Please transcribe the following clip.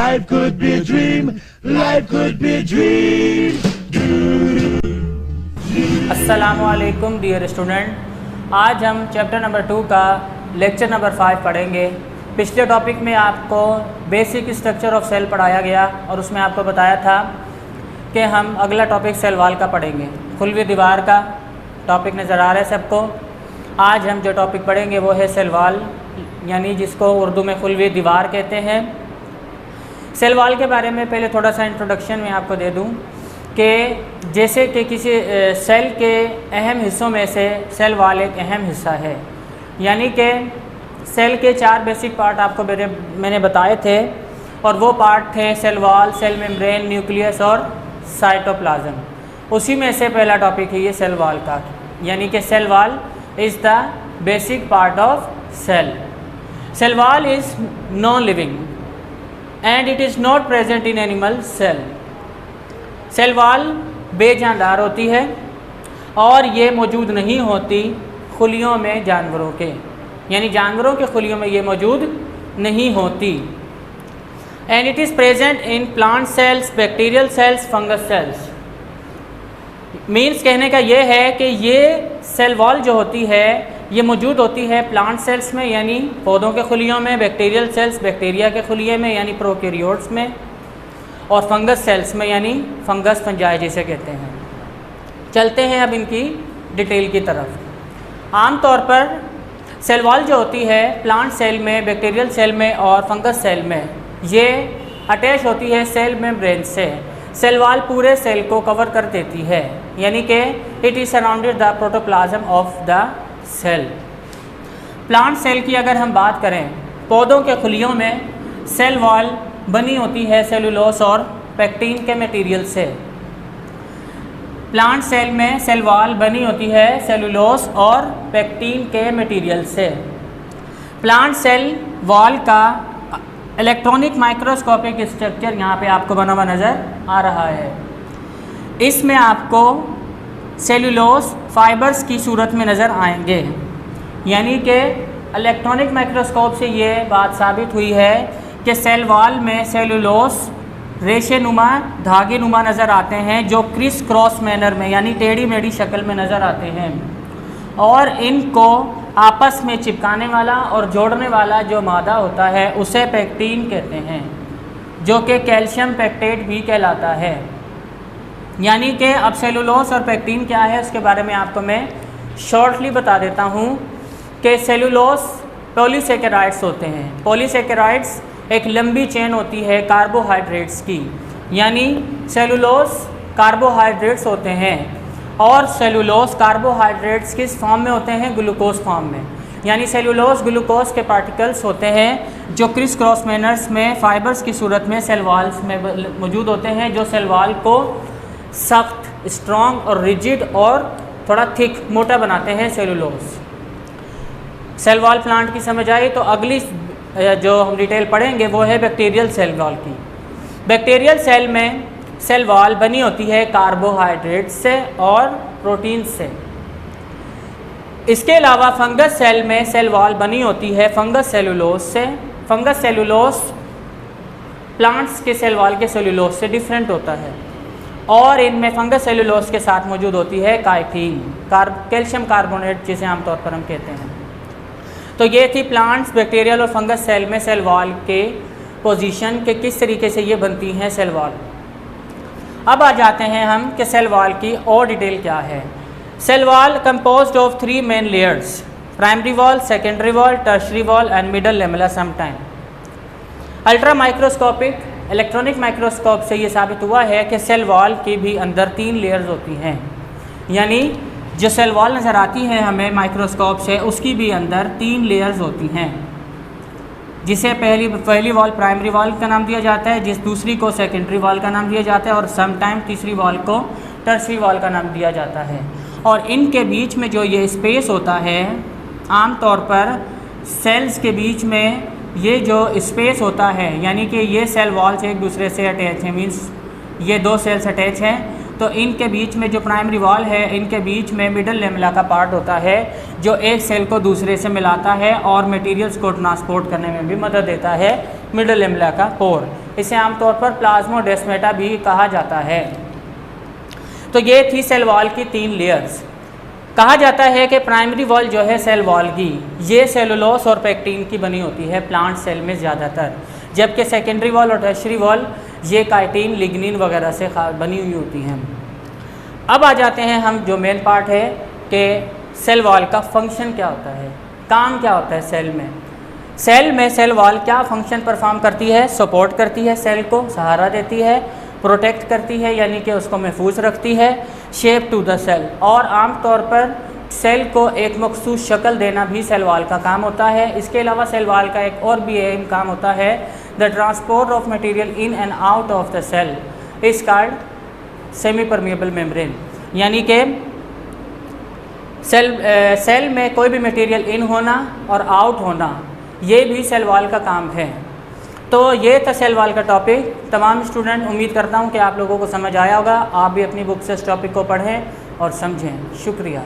Life could be a dream. Life could be a dream. अस्सलामुअलैकुम dear student, आज हम chapter number 2 का lecture number 5 पढ़ेंगे। पिछले टॉपिक में आपको बेसिक स्ट्रक्चर ऑफ सेल पढ़ाया गया और उसमें आपको बताया था कि हम अगला टॉपिक सेल वॉल का पढ़ेंगे। खुलवी दीवार का टॉपिक नज़र आ रहा है सबको। आज हम जो टॉपिक पढ़ेंगे वो है सेल वॉल, यानी जिसको उर्दू में खुलवी दीवार कहते हैं। सेल वॉल के बारे में पहले थोड़ा सा इंट्रोडक्शन मैं आपको दे दूं कि जैसे कि किसी सेल के अहम हिस्सों में से सेल वॉल एक अहम हिस्सा है, यानी कि सेल के 4 बेसिक पार्ट आपको मैंने बताए थे और वो पार्ट थे cell wall, cell membrane, nucleus और साइटोप्लाज्म। उसी में से पहला टॉपिक है ये सेल वॉल का, यानी कि cell wall is the basic part of cell. Cell wall is non living and it is not present in animal cell. Cell wall बेजानदार होती है और ये मौजूद नहीं होती खुलियों में जानवरों के, यानी जानवरों के खुलियों में ये मौजूद नहीं होती। And it is present in plant cells, bacterial cells, fungus cells. Means कहने का ये है कि ये सेल वॉल जो होती है ये मौजूद होती है प्लांट सेल्स में, यानी पौधों के खुलियों में, बैक्टीरियल सेल्स, बैक्टीरिया के खुलिये में यानी प्रोकैरियोट्स में, और फंगस सेल्स में यानी फंगस फंजाई जिसे कहते हैं। चलते हैं अब इनकी डिटेल की तरफ। आमतौर पर सेल वॉल जो होती है प्लांट सेल में, बैक्टीरियल सेल में और फंगस सेल में, ये अटैच होती है सेल मेम्ब्रेन से। सेल वॉल पूरे सेल को कवर कर देती है, यानी कि it is surrounded the protoplasm of the cell. Plant cell की अगर हम बात करें, पौधों के खुलियों में सेल वॉल बनी होती है सेलुलोस और पेक्टिन के मटेरियल से। प्लांट सेल में सेल वॉल बनी होती है सेलुलोस और पेक्टिन के मटेरियल से। प्लांट सेल वॉल का इलेक्ट्रॉनिक माइक्रोस्कोपिक स्ट्रक्चर यहाँ पे आपको बना हुआ नज़र आ रहा है। इसमें आपको सेलुलोस फाइबर्स की सूरत में नज़र आएंगे, यानी कि इलेक्ट्रॉनिक माइक्रोस्कोप से ये बात साबित हुई है कि सेल वॉल में सेलुलोस रेशे नुमा, धागे नुमा नज़र आते हैं जो क्रिस क्रॉस मैनर में यानी टेढ़ी मेढ़ी शक्ल में नज़र आते हैं, और इनको आपस में चिपकाने वाला और जोड़ने वाला जो मादा होता है उसे पेक्टिन कहते हैं, जो कि कैल्शियम पेक्टेट भी कहलाता है। यानी कि अब सेलुलोस और पेक्टिन क्या है उसके बारे में आपको मैं शॉर्टली बता देता हूँ कि सेलुलोस पॉलीसेकेराइड्स होते हैं। पॉलीसेकेराइड्स एक लंबी चेन होती है कार्बोहाइड्रेट्स की, यानी सेलुलोस कार्बोहाइड्रेट्स होते हैं और सेलुलोस कार्बोहाइड्रेट्स किस फॉर्म में होते हैं? ग्लूकोज फॉर्म में। यानी सेलुलोस ग्लूकोज के पार्टिकल्स होते हैं जो क्रिस क्रॉस मैनर्स में फाइबर्स की सूरत में सेल वॉल्स में मौजूद होते हैं, जो सेल वॉल को सख्त, स्ट्रॉन्ग और रिजिड और थोड़ा थिक, मोटा बनाते हैं सेलुलोस। सेल वॉल प्लांट की समझ आई तो अगली जो हम डिटेल पढ़ेंगे वो है बैक्टीरियल सेल वॉल की। बैक्टीरियल सेल में सेल वॉल बनी होती है कार्बोहाइड्रेट से और प्रोटीन से। इसके अलावा फंगस सेल में सेल वॉल बनी होती है फंगस सेलुलोस से। फंगस सेलुलोस प्लांट्स के सेल वॉल के सेलुलोस से डिफरेंट होता है और इनमें फंगस सेलुलोस के साथ मौजूद होती है काइटिन, कैल्शियम कार्बोनेट जिसे आमतौर पर हम कहते हैं। तो ये थी प्लांट्स, बैक्टीरियल और फंगस सेल में सेल वॉल के पोजीशन के किस तरीके से ये बनती हैं सेल वॉल। अब आ जाते हैं हम कि सेल वॉल की और डिटेल क्या है। Cell wall composed of 3 main layers, primary wall, secondary wall, tertiary wall and middle lamella sometime. Ultra microscopic electronic microscope से ये साबित हुआ है कि सेल वॉल की भी अंदर 3 लेयर्स होती हैं, यानी जो सेल वॉल नज़र आती है हमें माइक्रोस्कोप से उसकी भी अंदर 3 लेयर्स होती हैं, जिसे पहली वॉल प्राइमरी वॉल का नाम दिया जाता है, जिस दूसरी को सेकेंडरी वॉल का नाम दिया जाता है और समटाइम तीसरी वॉल को टर्शरी वॉल का नाम दिया जाता है। और इनके बीच में जो ये स्पेस होता है, आमतौर पर सेल्स के बीच में ये जो स्पेस होता है, यानी कि ये सेल वॉल्स एक दूसरे से अटैच हैं, मीन्स ये 2 सेल्स अटैच हैं, तो इनके बीच में जो प्राइमरी वॉल है इनके बीच में मिडल लेमेला का पार्ट होता है जो एक सेल को दूसरे से मिलाता है और मटेरियल्स को ट्रांसपोर्ट करने में भी मदद देता है। मिडल लेमेला का पोर इसे आमतौर पर प्लाज्मोडेस्माटा भी कहा जाता है। तो ये थी सेल वॉल की 3 लेयर्स। कहा जाता है कि प्राइमरी वॉल जो है सेल वॉल की, ये सेलुलोस और पेक्टिन की बनी होती है प्लांट सेल में ज़्यादातर, जबकि सेकेंडरी वॉल और टर्शियरी वॉल ये काइटिन, लिग्निन वगैरह से बनी हुई होती हैं। अब आ जाते हैं हम जो मेन पार्ट है कि सेल वॉल का फंक्शन क्या होता है, काम क्या होता है सेल में। सेल में सेल वॉल क्या फंक्शन परफॉर्म करती है? सपोर्ट करती है, सेल को सहारा देती है, प्रोटेक्ट करती है यानी कि उसको महफूज रखती है, शेप टू द सेल, और आम तौर पर सेल को एक मखसूस शक्ल देना भी सेल वॉल का काम होता है। इसके अलावा सेल वॉल का एक और भी अहम काम होता है, the transport of material in and out of the cell is called semi permeable membrane, यानी कि सेल में कोई भी मटेरियल इन होना और आउट होना, ये भी सेल वॉल का काम है। तो ये था सेल वॉल का टॉपिक। तमाम स्टूडेंट, उम्मीद करता हूँ कि आप लोगों को समझ आया होगा। आप भी अपनी बुक से इस टॉपिक को पढ़ें और समझें। शुक्रिया।